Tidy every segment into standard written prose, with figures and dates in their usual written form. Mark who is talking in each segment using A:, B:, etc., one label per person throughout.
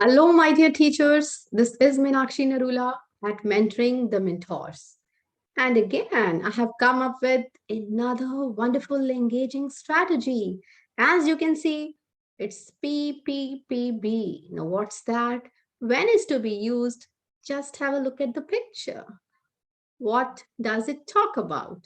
A: Hello, my dear teachers. This is Meenakshi Narula at Mentoring the Mentors. And again, I have come up with another wonderful, engaging strategy. As you can see, it's PPPB. Now, what's that? When is to be used? Just have a look at the picture. What does it talk about?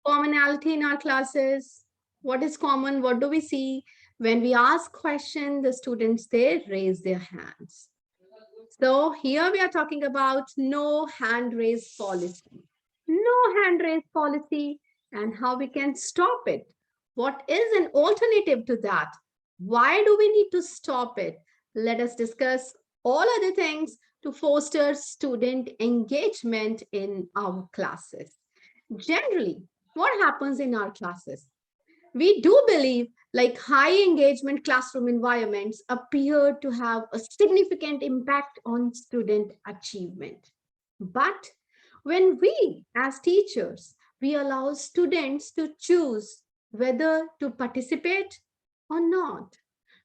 A: Commonality in our classes. What is common? What do we see? When we ask questions, the students, they raise their hands. So here we are talking about no hand raise policy. No hand raise policy and how we can stop it. What is an alternative to that? Why do we need to stop it? Let us discuss all other things to foster student engagement in our classes. Generally, what happens in our classes? We do believe like high engagement classroom environments appear to have a significant impact on student achievement. But when we as teachers, we allow students to choose whether to participate or not.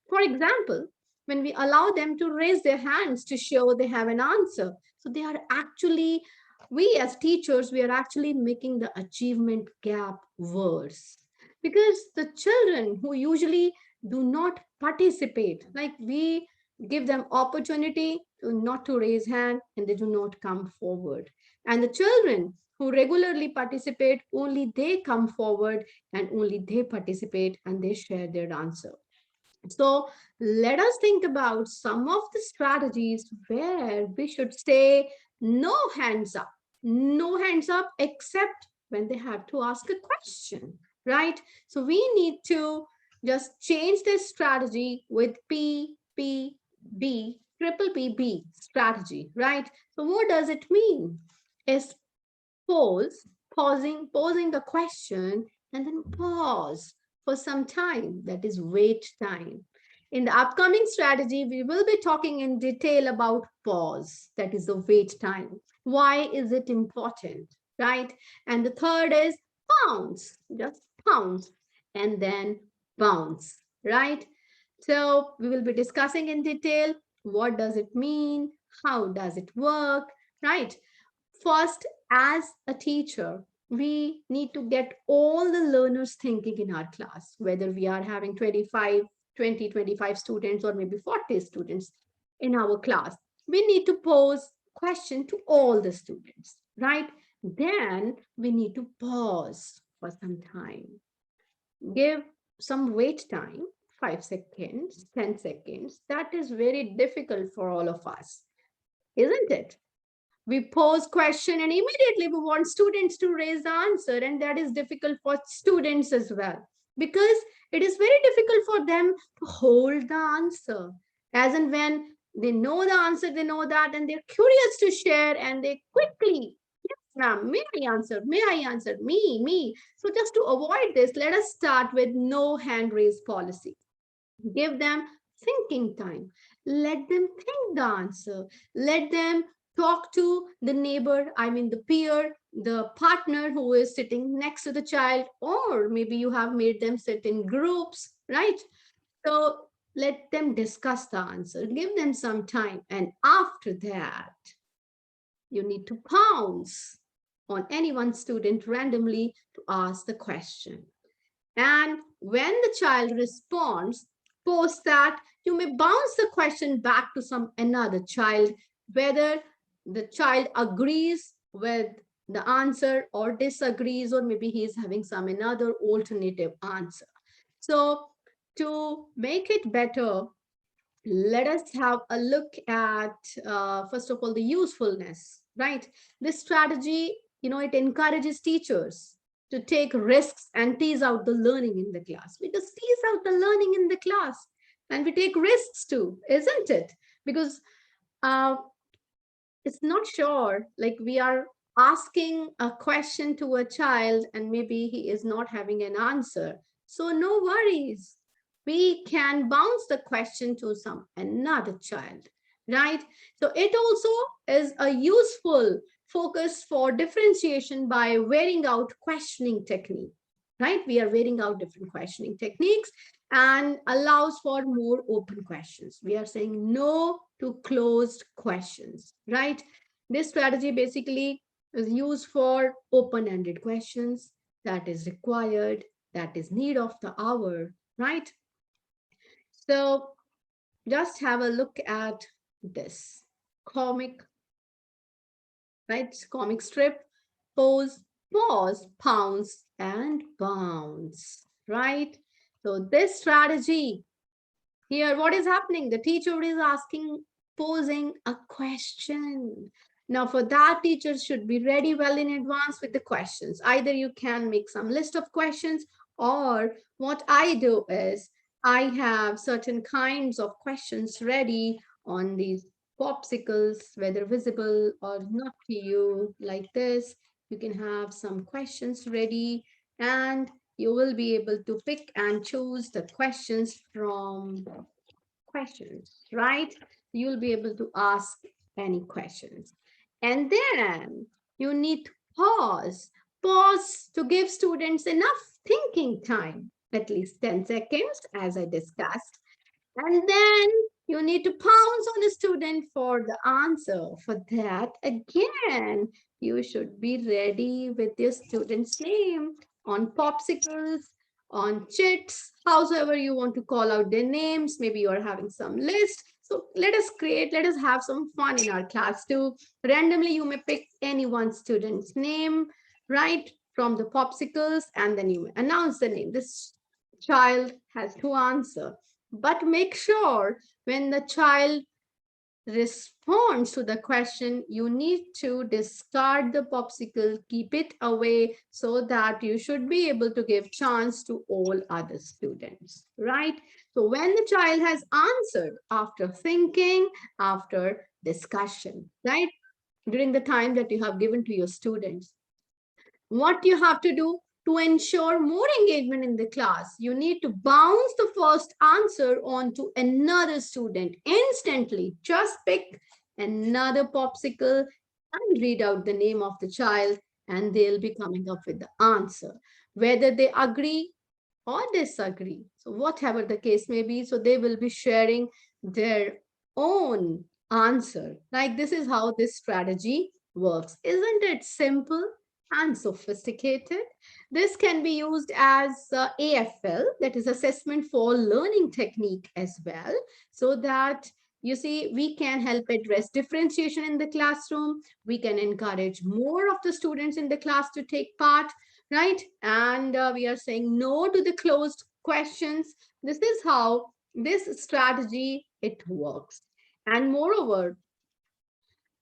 A: For example, when we allow them to raise their hands to show they have an answer, so they are actually, we as teachers, we are actually making the achievement gap worse because the children who usually do not participate, like we give them opportunity to not to raise hand and they do not come forward, and the children who regularly participate, only they come forward and only they participate and they share their answer. So let us think about some of the strategies where we should say no hands up, no hands up except when they have to ask a question, right? So we need to just change this strategy with PPB, triple PB strategy, right? So what does it mean? Is posing the question and then pause for some time. That is wait time. In the upcoming strategy, we will be talking in detail about pause, that is the wait time. Why is it important, right? And the third is pounce, just pounce and then bounce, right? So we will be discussing in detail what does it mean, how does it work, right? First, as a teacher, we need to get all the learners thinking in our class, whether we are having 25 students or maybe 40 students in our class. We need to pose question to all the students, right? Then we need to pause for some time, give some wait time, 5 seconds, 10 seconds. That is very difficult for all of us, isn't it? We pose question and immediately we want students to raise the answer, and that is difficult for students as well because it is very difficult for them to hold the answer, as and when they know the answer, they know that, and they're curious to share and they quickly, yes ma'am, may I answer, me. So just to avoid this, let us start with no hand raise policy. Give them thinking time, let them think the answer, let them talk to the neighbor, I mean the peer, the partner who is sitting next to the child, or maybe you have made them sit in groups, right? So let them discuss the answer, give them some time, and after that you need to pounce on any one student randomly to ask the question. And when the child responds, post that, you may bounce the question back to some another child, whether the child agrees with the answer or disagrees, or maybe he is having some another alternative answer. So to make it better, let us have a look at, first of all, the usefulness, right? This strategy, it encourages teachers to take risks and tease out the learning in the class. We just tease out the learning in the class and we take risks too, isn't it? Because uh, it's not sure, like we are asking a question to a child and maybe he is not having an answer. So no worries. We can bounce the question to some another child, right? So it also is a useful focus for differentiation by wearing out questioning technique. right? We are wearing out different questioning techniques and allows for more open questions. We are saying no to closed questions, right? This strategy basically is used for open-ended questions that is required, that is need of the hour, right? So just have a look at this comic, right? Comic strip, pose, pause, pounce, and bounce, right? So this strategy here, what is happening? The teacher is asking, posing a question. Now, for that, teachers should be ready well in advance with the questions. Either you can make some list of questions, or what I do is I have certain kinds of questions ready on these popsicles, whether visible or not to you, like this. You can have some questions ready, and you will be able to pick and choose the questions from questions, right? You'll be able to ask any questions. And then you need to pause to give students enough thinking time, at least 10 seconds, as I discussed. And then you need to pounce on the student for the answer. For that, again, you should be ready with your student's name on popsicles, on chits, howsoever you want to call out their names. Maybe you are having some list. So let us have some fun in our class too. Randomly, you may pick any one student's name, right, from the popsicles, and then you may announce the name. This child has to answer, but make sure when the child responds to the question, you need to discard the popsicle, keep it away so that you should be able to give chance to all other students, right? So when the child has answered after thinking, after discussion, right? During the time that you have given to your students, what you have to do to ensure more engagement in the class, you need to bounce the first answer onto another student instantly. Just pick another popsicle and read out the name of the child, and they'll be coming up with the answer, whether they agree or disagree. So whatever the case may be, so they will be sharing their own answer. Like, this is how this strategy works. Isn't it simple and sophisticated? This can be used as AFL, that is assessment for learning technique as well, so that you see, we can help address differentiation in the classroom. We can encourage more of the students in the class to take part, right? And we are saying no to the closed questions. This is how this strategy, it works. And moreover,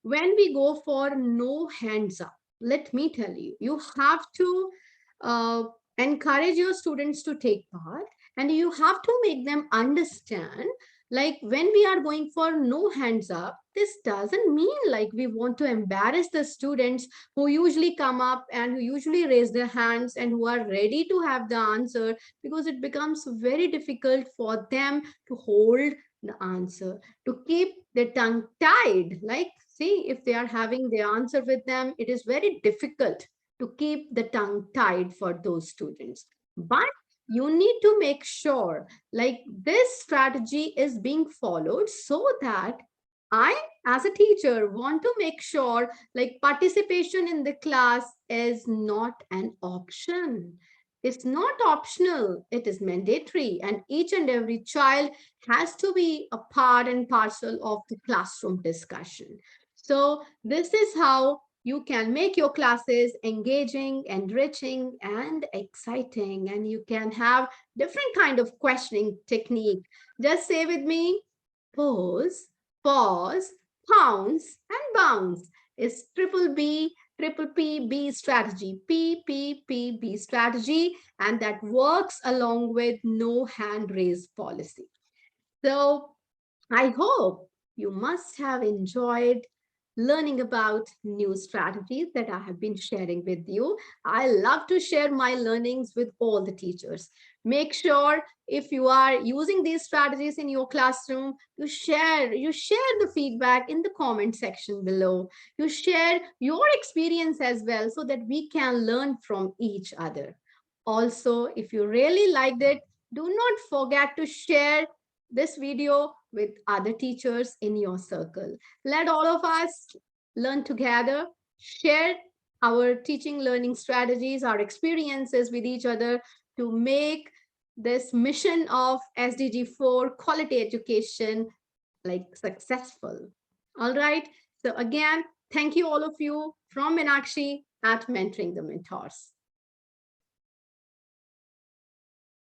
A: when we go for no hands up, let me tell you, you have to uh, encourage your students to take part, and you have to make them understand, like, when we are going for no hands up, this doesn't mean like we want to embarrass the students who usually come up and who usually raise their hands and who are ready to have the answer, because it becomes very difficult for them to hold the answer, to keep their tongue tied. Like, see, if they are having the answer with them, it is very difficult to keep the tongue tied for those students. But you need to make sure like this strategy is being followed, so that I, as a teacher, want to make sure like participation in the class is not an option. It's not optional, it is mandatory, and each and every child has to be a part and parcel of the classroom discussion. So this is how you can make your classes engaging, enriching, and exciting, and you can have different kind of questioning technique. Just say with me, pause, pause, pounce, and bounce is triple P B strategy, PPPB strategy, and that works along with no hand raise policy. So I hope you must have enjoyed learning about new strategies that I have been sharing with you. I love to share my learnings with all the teachers. Make sure if you are using these strategies in your classroom, you share the feedback in the comment section below. You share your experience as well, so that we can learn from each other. Also, if you really liked it, do not forget to share this video with other teachers in your circle. Let all of us learn together, share our teaching learning strategies, our experiences with each other to make this mission of SDG 4 quality education like successful. All right. So again, thank you all of you from Meenakshi at Mentoring the Mentors.